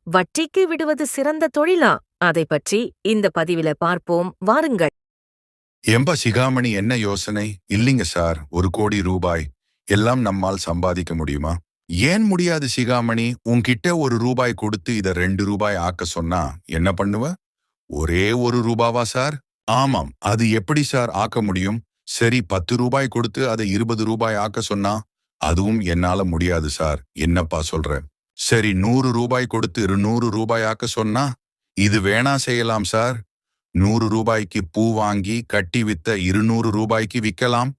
வட்டிக்கு விடுவது சிறந்த தொழிலா? அதை பற்றி இந்த பதிவில பார்ப்போம் வாருங்கள். ஏம்பா சிகாமணி, என்ன யோசனை? இல்லைங்க சார், 1 கோடி ரூபாய் எல்லாம் நம்மால் சம்பாதிக்க முடியுமா? ஏன் முடியாது சிகாமணி? உன்கிட்ட ₹1 கொடுத்து இத ₹2 ஆக்க சொன்னா என்ன பண்ணுவ? ஒரே ₹1 சார்? ஆமாம், அது எப்படி சார் ஆக்க முடியும்? சரி, ₹10 கொடுத்து அதை ₹20 ஆக்க சொன்னா? அதுவும் என்னால முடியாது சார். என்னப்பா சொல்ற? சரி, ₹100 கொடுத்து ₹200 ஆக்க சொன்னா? இது வேணா செய்யலாம் சார். ₹100 பூ வாங்கி கட்டி வித்த ₹200 விக்கலாம்.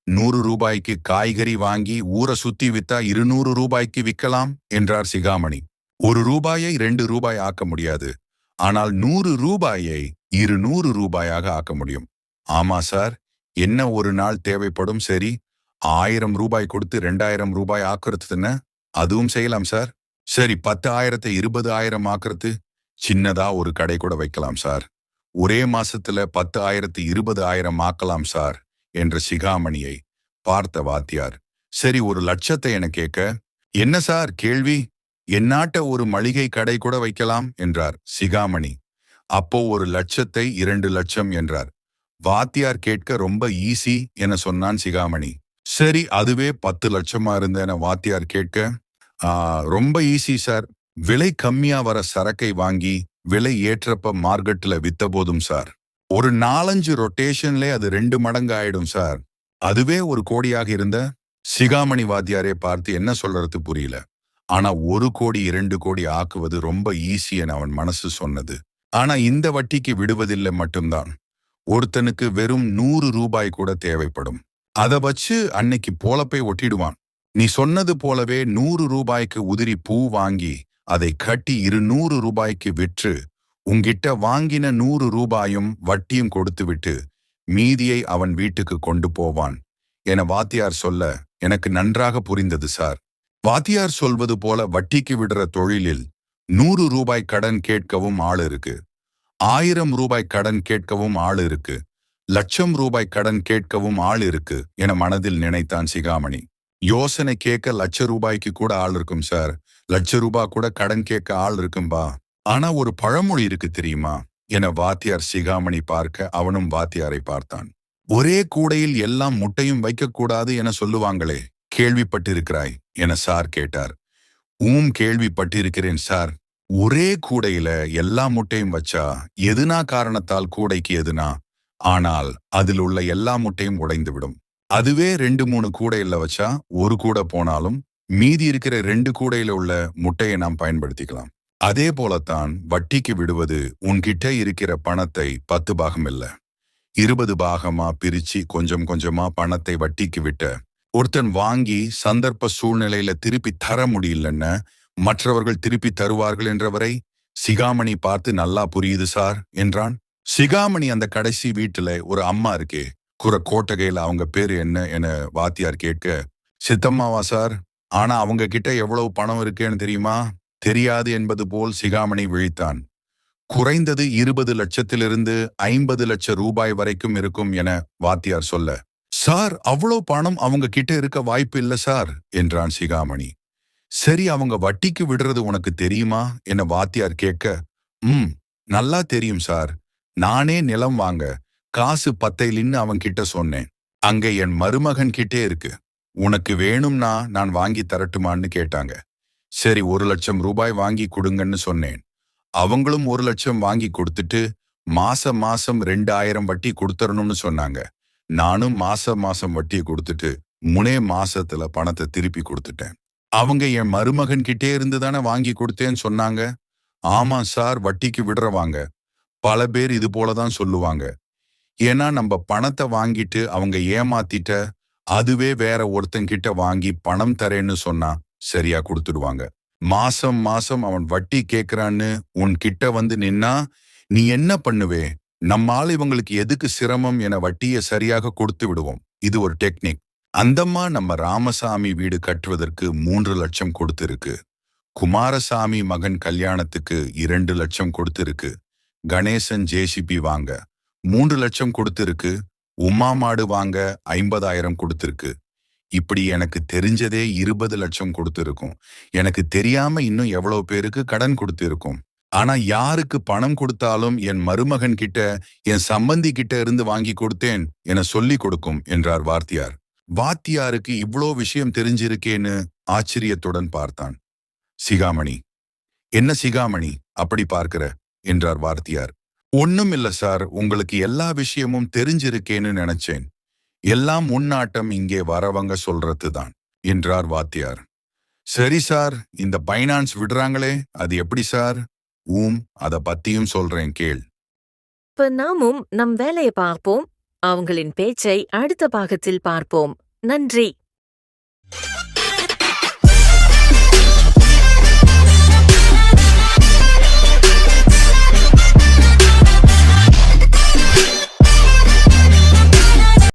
₹100 காய்கறி வாங்கி ஊற சுத்தி வித்தா ₹200 விக்கலாம் என்றார் சிகாமணி. ₹1 ₹2 ஆக்க முடியாது, ஆனால் ₹100 ₹200 ஆக்க முடியும். ஆமா சார், என்ன ஒரு நாள் தேவைப்படும்? சரி, ₹1000 கொடுத்து ₹2000 ஆக்குறதுன்னு அதுவும் செய்யலாம் சார். சரி, 10,000 20,000 ஆக்குறது? சின்னதா ஒரு கடை கூட வைக்கலாம் சார். ஒரே மாசத்துல 10,000 20,000 ஆக்கலாம் சார் என்ற சிகாமணியை பார்த்த வாத்தியார், சரி, 1,00,000 என கேட்க, என்ன சார் கேள்வி? என்னாட்ட ஒரு மளிகை கடை கூட வைக்கலாம் என்றார் சிகாமணி. அப்போ 1,00,000 2,00,000 என்றார். வாத்தியார் கேட்க, ரொம்ப ஈஸி என சொன்னான் சிகாமணி. சரி, அதுவே 10,00,000 இருந்தேன வாத்தியார் கேட்க, ரொம்ப ஈஸி சார். விலை கம்மியா வர சரக்கை வாங்கி விலை ஏற்றப்ப மார்க்கெட்ல வித்த போதும் சார். ஒரு 4-5 ரொட்டேஷன்ல அது 2 மடங்கு ஆயிடும் சார். அதுவே 1 கோடியாக இருந்த? சிகாமணி வாத்தியாரே பார்த்து என்ன சொல்றது புரியல. ஆனா 1 கோடி 2 கோடி ஆக்குவது ரொம்ப ஈஸி என அவன் மனசு சொன்னது. ஆனா இந்த வட்டிக்கு விடுவதில்லை மட்டும்தான். ஒருத்தனுக்கு வெறும் ₹100 கூட தேவைப்படும். அதை வச்சு அன்னைக்கு போலப்பை ஒட்டிடுவான். நீ சொன்னது போலவே ₹100 உதிரி பூ வாங்கி அதை கட்டி ₹200 விற்று உங்கிட்ட வாங்கின ₹100 வட்டியும் கொடுத்து விட்டு மீதியை அவன் வீட்டுக்கு கொண்டு போவான் என வாத்தியார் சொல்ல எனக்கு நன்றாக புரிந்தது சார். வாத்தியார் சொல்வது போல வட்டிக்கு விடுற தொழிலில் ₹100 கடன் கேட்கவும் ஆள் இருக்கு, ₹1000 கடன் கேட்கவும் ஆள் இருக்கு, ₹1,00,000 கடன் கேட்கவும் ஆள் இருக்கு என மனதில் நினைத்தான் சிகாமணி. யோசனை கேட்க ₹1,00,000 கூட ஆள் இருக்கும் சார், ₹1,00,000 கூட கடன் கேட்க ஆள் இருக்கும்பா. ஆனா ஒரு பழமொழி இருக்கு தெரியுமா என வாத்தியார் சிகாமணி பார்க்க அவனும் வாத்தியாரை பார்த்தான். ஒரே கூடையில் எல்லாம் முட்டையும் வைக்கக்கூடாது என சொல்லுவாங்களே, கேள்விப்பட்டிருக்கிறாய் என சார் கேட்டார். கேள்விப்பட்டிருக்கிறேன் சார். ஒரே கூடையில எல்லா முட்டையும் வச்சா எதுனா காரணத்தால் கூடைக்கு எதுனா, ஆனால் அதில் உள்ள எல்லா முட்டையும் உடைந்து விடும். அதுவே 2-3 கூடையில வச்சா ஒரு கூடை போனாலும் மீதி இருக்கிற 2 கூடையில உள்ள முட்டையை நாம் பயன்படுத்திக்கலாம். அதே போலத்தான் வட்டிக்கு விடுவது. உன்கிட்ட இருக்கிற பணத்தை 10 பாகம் இல்ல 20 பாகமா பிரிச்சு கொஞ்சம் கொஞ்சமா பணத்தை வட்டிக்கு விட்ட ஒருத்தன் வாங்கி சந்தர்ப்ப சூழ்நிலையில திருப்பி தர முடியலன்னு மற்றவர்கள் திருப்பி தருவார்கள் என்றவரை சிகாமணி பார்த்து நல்லா புரியுது சார் என்றான். சிகாமணி அந்த கடைசி வீட்டுல ஒரு அம்மா இருக்கே, கோட்டகையில அவங்க பேரு என்ன என வாத்தியார் கேட்க, சித்தம்மாவா சார்? ஆனா அவங்க கிட்ட எவ்வளவு பணம் இருக்கேன்னு தெரியுமா? தெரியாது என்பது போல் சிகாமணி விழித்தான். குறைந்தது 20 லட்சத்திலிருந்து 50 லட்சம் ரூபாய் வரைக்கும் இருக்கும் என வாத்தியார் சொல்ல, சார், அவ்வளவு பணம் அவங்க கிட்ட இருக்க வாய்ப்பு இல்ல சார் என்றான் சிகாமணி. சரி, அவங்க வட்டிக்கு விடுறது உனக்கு தெரியுமா என வாத்தியார் கேட்க, நல்லா தெரியும் சார். நானே நிலம் வாங்க காசு பத்தையிலின்னு அவன் கிட்ட சொன்னேன். அங்க என் மருமகன் கிட்டே இருக்கு. உனக்கு வேணும்னா நான் வாங்கி தரட்டுமான்னு கேட்டாங்க. சரி, ₹1,00,000 வாங்கி கொடுங்கன்னு சொன்னேன். அவங்களும் 1,00,000 வாங்கி கொடுத்துட்டு மாசம் 2,000 வட்டி கொடுத்துடணும்னு சொன்னாங்க. நானும் மாசம் வட்டியை கொடுத்துட்டு 3 மாசத்துல பணத்தை திருப்பி கொடுத்துட்டேன். அவங்க என் மருமகன் கிட்டே இருந்து தானே வாங்கி கொடுத்தேன்னு சொன்னாங்க. ஆமா சார், வட்டிக்கு விடுறவாங்க பல பேர் இது போலதான் சொல்லுவாங்க. ஏன்னா நம்ம பணத்தை வாங்கிட்டு அவங்க ஏமாத்திட்ட அதுவே வேற ஒருத்தங்கிட்ட வாங்கி பணம் தரேன்னு சொன்னா சரியா கொடுத்துடுவாங்க. மாசம் அவன் வட்டி கேட்கிறான்னு உன் கிட்ட வந்து நின்னா நீ என்ன பண்ணுவே? நம்மால் இவங்களுக்கு எதுக்கு சிரமம் என வட்டியை சரியாக கொடுத்து விடுவோம். இது ஒரு டெக்னிக். அந்தம்மா நம்ம ராமசாமி வீடு கட்டுவதற்கு 3 லட்சம் கொடுத்திருக்கு. குமாரசாமி மகன் கல்யாணத்துக்கு 2 லட்சம் கொடுத்திருக்கு. கணேசன் ஜேசிபி வாங்க 3 லட்சம் கொடுத்திருக்கு. உமா மாடு வாங்க 50,000 கொடுத்திருக்கு. இப்படி எனக்கு தெரிஞ்சதே 20 லட்சம் கொடுத்திருக்கும். எனக்கு தெரியாம இன்னும் எவ்வளவு பேருக்கு கடன் கொடுத்திருக்கும். ஆனா யாருக்கு பணம் கொடுத்தாலும் என் மருமகன் கிட்ட, என் சம்பந்தி கிட்ட இருந்து வாங்கி கொடுத்தேன் என சொல்லிக் கொடுக்கும் என்றார் வாத்தியார். வாத்தியாருக்கு இவ்ளோ விஷயம் தெரிஞ்சிருக்கேன்னு ஆச்சரியத்துடன் பார்த்தான். சிகாமணி, என்ன சிகாமணி அப்படி பார்க்கிற என்றார் வாத்தியார். ஒண்ணும் இல்ல சார், உங்களுக்கு எல்லா விஷயமும் தெரிஞ்சிருக்கேன்னு நினைச்சேன். எல்லாம் முன்னாட்டம் இங்கே வரவங்க சொல்றதுதான் என்றார் வாத்தியார். சரி சார், இந்த பைனான்ஸ் விடுறாங்களே அது எப்படி சார்? அத பத்தியும் சொல்றேன் கேள். இப்ப நாமும் நம் வேலையை பார்ப்போம். அவங்களின் பேச்சை அடுத்த பாகத்தில் பார்ப்போம். நன்றி.